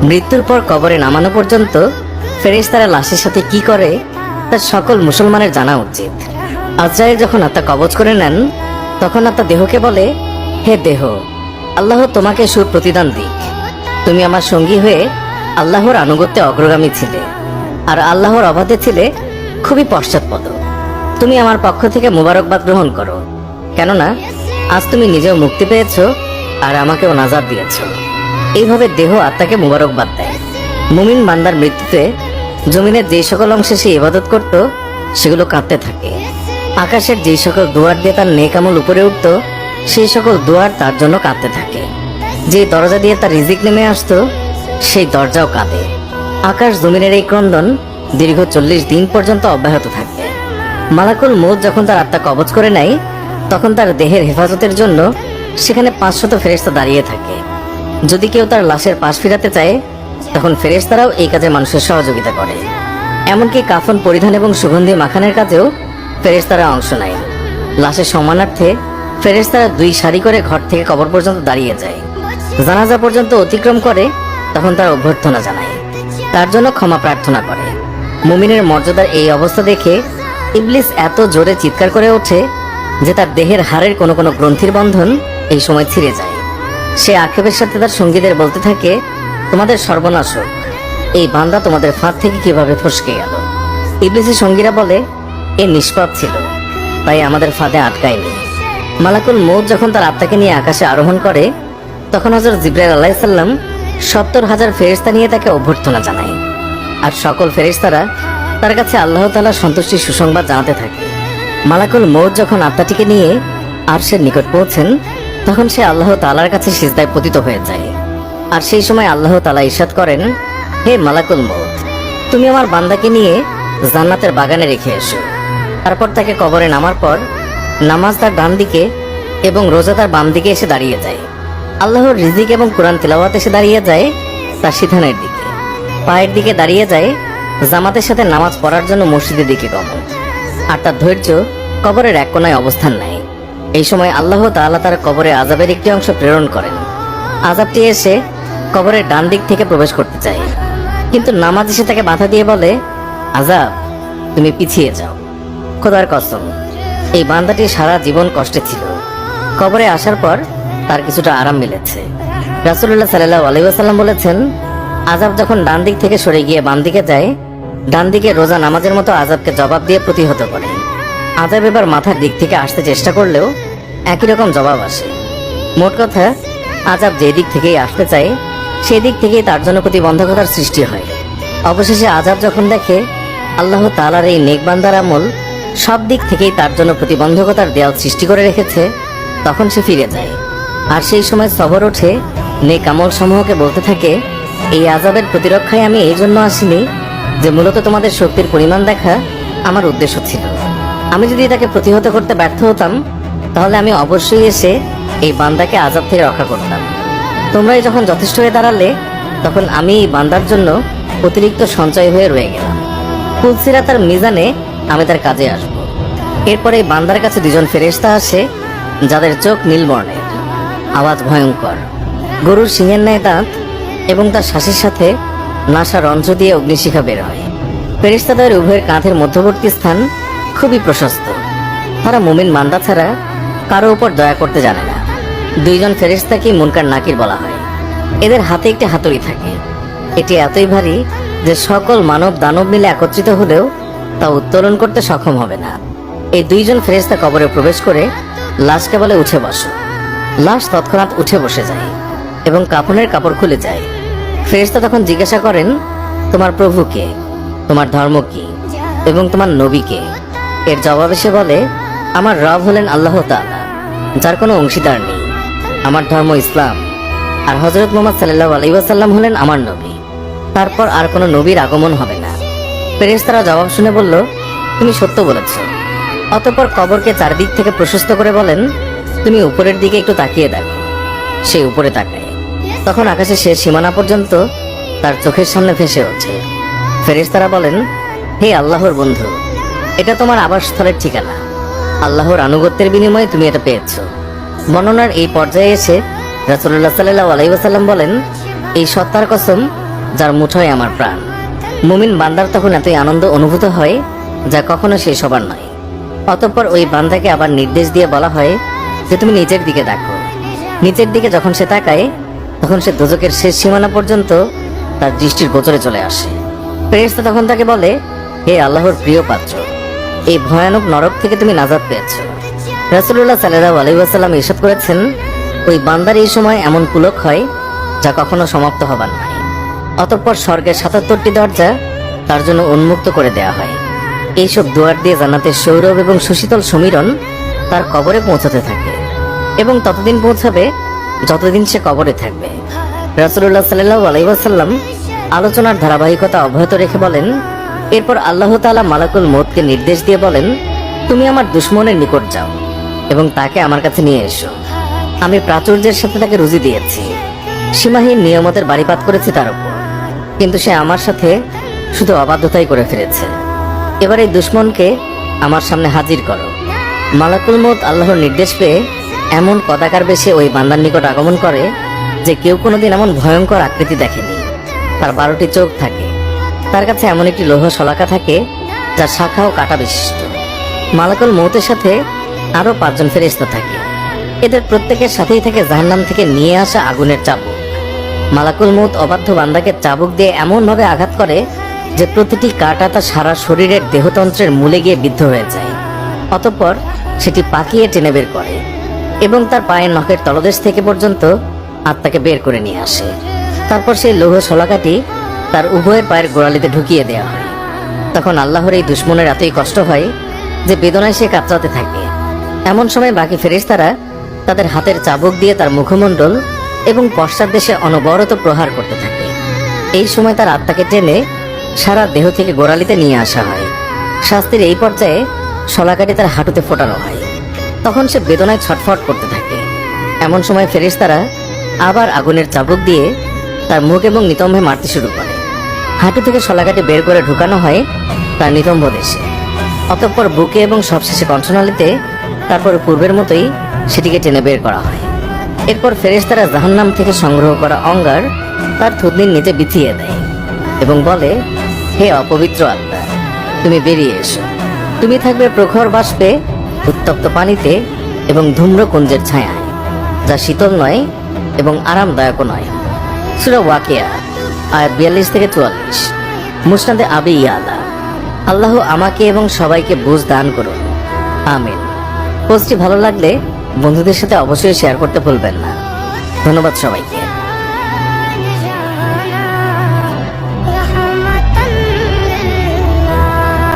মৃত্যুর পর কবরে নামানো পর্যন্ত ফেরেশতারা লাশের সাথে কি করে তা সকল মুসলমানের জানা উচিত। আজরাইল যখন আত্মা কবজ করে নেন তখন আত্মা দেহকে বলে, হে দেহ, আল্লাহ তোমাকে সুপ্রতিদান দিক। তুমি আমার সঙ্গী হয়ে আল্লাহর আনুগত্যে অগ্রগামী ছিলে, আর আল্লাহর অবাধে ছিলে খুবই পশ্চাৎপদ। তুমি আমার পক্ষ থেকে মুবারকবাদ গ্রহণ করো, কেননা আজ তুমি নিজেও মুক্তি পেয়েছ আর আমাকেও নাজাত দিয়েছ। এইভাবে দেহ আত্মাকে মুবারকবাদ দেয়। মুমিন বান্দার মৃত্যুতে জমিনের যে সকল অংশে সে ইবাদত করত সেগুলো কাঁপতে থাকে। আকাশের যে সকল দুয়ার দিয়ে তার নেক আমল উপরে উঠত সেই সকল দুয়ার তার জন্য কাঁপতে থাকে। যে দরজা দিয়ে তার রিজিক নেমে আসতো সেই দরজাও কাঁদে। আকাশ জমিনের এই ক্রন্দন দীর্ঘ 40 দিন পর্যন্ত অব্যাহত থাকবে। মালাকুল মউত যখন তার আত্মা কবজ করে নেয় তখন তার দেহের হেফাজতের জন্য সেখানে 500 ফেরেশতা দাঁড়িয়ে থাকে। যদি কেউ তার লাশের পাশ ফিরাতে চায় তখন ফেরেশতারাও এই কাজে মানুষের সহযোগিতা করে। এমনকি কাফন পরিধান এবং সুগন্ধি মাখানের কাজেও ফেরেশতারা অংশ নেয়। লাশের সম্মানার্থে ফেরেশতারা 2 সারি করে ঘর থেকে কবর পর্যন্ত দাঁড়িয়ে যায়। জানাজা পর্যন্ত অতিক্রম করে তখন তার অভ্যর্থনা জানায়, তার জন্য ক্ষমা প্রার্থনা করে। মুমিনের মর্যাদার এই অবস্থা দেখে ইবলিস এত জোরে চিৎকার করে ওঠে যে তার দেহের হাড়ের কোনো কোনো গ্রন্থির বন্ধন এই সময় ছিঁড়ে যায়। সে আক্ষেপের সাথে তার সঙ্গীদের বলতে থাকে, তোমাদের সর্বনাশ হোক, এই বান্দা তোমাদের ফাঁদ থেকে কিভাবে ফসকে গেল। ইবলিসের সঙ্গীরা বলে, এ নিষ্পাপ ছিল, তাই আমাদের ফাঁদে আটকায়নি। মালাকুল মউত যখন তার আত্মাকে নিয়ে আকাশে আরোহণ করে তখন হযরত জিবরাইল আলাইহিস সালাম 70,000 ফেরেশতা নিয়ে তাকে অভ্যর্থনা জানায়। আর সকল ফেরেশতারা তার কাছে আল্লাহ তাআলার সন্তুষ্টির সুসংবাদ জানাতে থাকে। মালাকুল মউত যখন আত্মাটিকে নিয়ে আরশের নিকট পৌঁছেন তখন সে আল্লাহ তাআলার কাছে সিজদায় পতিত হয়ে যায়। আর সেই সময় আল্লাহ তাআলা ইরশাদ করেন, হে মালাকুল মউত, তুমি আমার বান্দাকে নিয়ে জান্নাতের বাগানে রেখে এসো। তারপর তাকে কবরে নামার পর নামাজ তার ডান দিকে এবং রোজা তার বাম দিকে এসে দাঁড়িয়ে যায়। আল্লাহর রিজিক এবং কোরআন তিলাওয়াত এসে দাঁড়িয়ে যায় তার সিধানের দিকে। পায়ের দিকে দাঁড়িয়ে যায় জামাতের সাথে নামাজ পড়ার জন্য মসজিদের দিকে গমন। আর তার ধৈর্য কবরের এক কোনায় অবস্থান নেয়। এই সময় আল্লাহ তাআলা তার কবরে আযাবের একটি অংশ প্রেরণ করেন। আযাবটি এসে কবরের ডান দিক থেকে প্রবেশ করতে চায়, কিন্তু নামাজ এসে তাকে বাধা দিয়ে বলে, আযাব, তুমি পিছিয়ে যাও। খোদার কসম, এই বান্দাটি সারা জীবন কষ্টে ছিল। কবরে আসার পর তার কিছুটা আরাম মিলেছে। রাসূলুল্লাহ সাল্লাল্লাহু আলাইহি ওয়াসাল্লাম বলেছেন, আযাব যখন ডান দিক থেকে সরে গিয়ে বাম দিকে যায়, ডান দিকে রোজা নামাজের মতো আযাবকে জবাব দিয়ে প্রতিহত করে। আযাব এবার মাথার দিক থেকে আসতে চেষ্টা করলেও একই রকম জবাব আসে। মোট কথা, আযাব যে দিক থেকেই আসতে চায় সেই দিক থেকেই তার জন্য প্রতিবন্ধকতার সৃষ্টি হয়। অবশেষে আযাব যখন দেখে আল্লাহ তাআলার এই নেক বান্দার আমল সব দিক থেকেই তার জন্য প্রতিবন্ধকতার দেয়াল সৃষ্টি করে রেখেছে তখন সে ফিরে যায়। আর সেই সময় সবর ওঠে নেক আমল সমূহকে বলতে থাকে, এই আযাবের প্রতিরক্ষায় আমি এই জন্য আসিনি যে মূলত তোমাদের শক্তির পরিমাণ দেখা আমার উদ্দেশ্য ছিল। আমি যদি এটাকে প্রতিহত করতে ব্যর্থ হতাম তাহলে আমি অবশ্যই এসে এই বান্দাকে আযাব থেকে রক্ষা করতাম। তোমরাই যখন যথেষ্ট হয়ে দাঁড়ালে তখন আমি এই বান্দার জন্য অতিরিক্ত সঞ্চয় হয়ে রয়ে গেলাম। পুলসিরাত আর মিজানে আমি তার কাজে আসব। এরপরে এই বান্দার কাছে 2 জন ফেরেশতা আসে যাদের চোখ নীল বর্ণের, আওয়াজ ভয়ঙ্কর, গরুর শিঙের ন্যায় দাঁত এবং তার শ্বাসের সাথে নাসা রন্ধ্র দিয়ে অগ্নিশিখা বের হয়। ফেরেশতাদের উভয়ের কাঁধের মধ্যবর্তী স্থান খুবই প্রশস্ত। তারা মুমিন বান্দা ছাড়া কারো উপর দয়া করতে জানে না। 2 জন ফেরেশতাকে মুনকার নাকির বলা হয়। এদের হাতে একটি হাতুড়ি থাকে। এটি এতই ভারী যে সকল মানব দানব মিলে একত্রিত হলেও তা উত্তোলন করতে সক্ষম হবে না। এই 2 জন ফেরেশতা কবরে প্রবেশ করে লাশকে বলে, উঠে বসো। লাশ তৎক্ষণাৎ উঠে বসে যায় এবং কাফনের কাপড় খুলে যায়। ফেরেশতা তখন জিজ্ঞাসা করেন, তোমার প্রভু কে, তোমার ধর্ম কি এবং তোমার নবী কে? এর জবাবে সে বলে, আমার রব হলেন আল্লাহ তাআলা, যার কোনো অংশীদার নেই। আমার ধর্ম ইসলাম, আর হযরত মুহাম্মদ সাল্লাল্লাহু আলাইহি ওয়াসাল্লাম হলেন আমার নবী। তারপর আর কোনো নবীর আগমন হবে না। ফেরেশতারা জবাব শুনে বলল, তুমি সত্য বলেছ। অতঃপর কবরকে চারদিক থেকে প্রশস্ত করে বলেন, তুমি উপরের দিকে একটু তাকিয়ে দেখো। সে উপরে তাকায়, তখন আকাশে শেষ সীমানা পর্যন্ত তার চোখের সামনে ভেসে ওঠে। ফেরেশতারা বলেন, হে আল্লাহর বন্ধু, এটা তোমার আবাসস্থলের ঠিকানা। আল্লাহর আনুগত্যের বিনিময়ে তুমি এটা পেয়েছো। বর্ণনার এই পর্যায়ে এসে রাসূলুল্লাহ সাল্লাল্লাহু আলাইহি ওয়াসাল্লাম বলেন, এই সত্তার কসম, যার মুঠোয় আমার প্রাণ। মুমিন বান্দার তখন এতই আনন্দ অনুভূত হয় যা কখনো শেষ হবার নয়। অতঃপর ওই বান্দাকে আবার নির্দেশ দিয়ে বলা হয় যে তুমি নিচের দিকে দেখো। নিচের দিকে যখন সে তাকায় তখন সে দোজখের শেষ সীমানা পর্যন্ত তার দৃষ্টির গোচরে চলে আসে। ফেরেশতা তখন তাকে বলে, হে আল্লাহর প্রিয় পাত্র, এই ভয়ানক নরক থেকে তুমি নাজাত পেয়েছ। রাসূলুল্লাহ সাল্লাল্লাহু আলাইহি ওয়াসাল্লাম ইরশাদ করেছেন, ওই বান্দার এই সময় এমন পুলক হয় যা কখনো সমাপ্ত হবার নয়। অতঃপর স্বর্গের ৭৭টি দরজা তার জন্য উন্মুক্ত করে দেয়া হয়। এইসব দুয়ার দিয়ে জান্নাতের সৌরভ এবং সুশীতল সমীরণ তার কবরে পৌঁছাতে থাকে এবং ততদিন পৌঁছাবে যতদিন সে কবরে থাকবে। রাসূলুল্লাহ সাল্লাল্লাহু আলাইহি ওয়াসাল্লাম আলোচনার ধারাবাহিকতা অব্যাহত রেখে বলেন, এরপর আল্লাহ তাআলা মালাকুল মউতকে নির্দেশ দিয়ে বলেন, তুমি আমার দুশমনের নিকট যাও এবং তাকে আমার কাছে নিয়ে এসো। আমি প্রাচুর্যের সাথে তাকে রুজি দিয়েছি, সীমাহীন নিয়ামতের বাড়িপাত করেছি তার উপর, কিন্তু সে আমার সাথে শুধু অবাধ্যতাই করে ফিরেছে। এবার এই দুশমনকে আমার সামনে হাজির করো। মালাকুল মউত আল্লাহর নির্দেশ পেয়ে এমন কদাকার বেশে ওই বান্দার নিকট আগমন করে যে কেউ কোনোদিন এমন ভয়ঙ্কর আকৃতি দেখেনি। তার 12টি চোখ থাকে, তার কাছে এমন একটি লৌহ শলাকা থাকে যার শাখা ও কাঁটা বিশিষ্ট। মালাকুল মউতের সাথে আরো 5 জন ফেরেশতা থাকে। এদের প্রত্যেকের সাথেই থাকে জাহান্নাম থেকে নিয়ে আসা আগুনের চাবুক। মালাকুল মউত অবাধ্য বান্দাকে চাবুক দিয়ে এমন ভাবে আঘাত করে যে প্রতিটি কাঁটা তার সারা শরীরের দেহতন্ত্রের মূলে গিয়ে বিদ্ধ হয়ে যায়। অতঃপর সেটি পাকিয়ে টেনে বের করে এবং তার পায়ের নখের তলদেশ থেকে পর্যন্ত আত্মাকে বের করে নিয়ে আসে। তারপর সেই লৌহ শলাকাটি তার উভয়ের পায়ের গোড়ালিতে ঢুকিয়ে দেওয়া হয়। তখন আল্লাহর এই দুশমনের এতই কষ্ট হয় যে বেদনায় সে কাতরাতে থাকে। এমন সময় বাকি ফেরেশতারা তাদের হাতের চাবুক দিয়ে তার মুখমণ্ডল এবং পশ্চাৎ দেশে অনবরত প্রহার করতে থাকে। এই সময় তার আত্মাকে টেনে সারা দেহ থেকে গোড়ালিতে নিয়ে আসা হয়। শাস্তির এই পর্যায়ে শলাকাটি তার হাঁটুতে ফোটানো হয়। তখন সে বেদনায় ছটফট করতে থাকে। এমন সময় ফেরেশতারা আবার আগুনের চাবুক দিয়ে তার মুখ এবং নিতম্বে মারতে শুরু করে। হাঁটু থেকে শলাকাটি বের করে ঢুকানো হয় তার নিতম্ব দেশে। অতঃপর বুকে এবং সবশেষে কণ্ঠনালীতে, তারপর পূর্বের মতোই সেটিকে টেনে বের করা হয়। এরপর ফেরেশতারা জাহান্নাম থেকে সংগ্রহ করা অঙ্গার তার থুতনির নিচে বিছিয়ে দেয় এবং বলে, হে অপবিত্র আত্মা, তুমি বেরিয়ে এসো। তুমি থাকবে প্রখর বাষ্পে, উত্তপ্ত পানিতে এবং ধূম্রকুঞ্জের ছায়ায়, যা শীতল নয় এবং আরামদায়কও নয়। সূরা ওয়াকিয়া আয়াত 42 থেকে 44। মুসনাদে আবি ইয়ালা। আল্লাহ আমাকে এবং সবাইকে বুঝ দান করুন, আমিন। পোস্টটি ভালো লাগলে বন্ধুদের সাথে অবশ্যই শেয়ার করতে ভুলবেন না। ধন্যবাদ সবাইকে।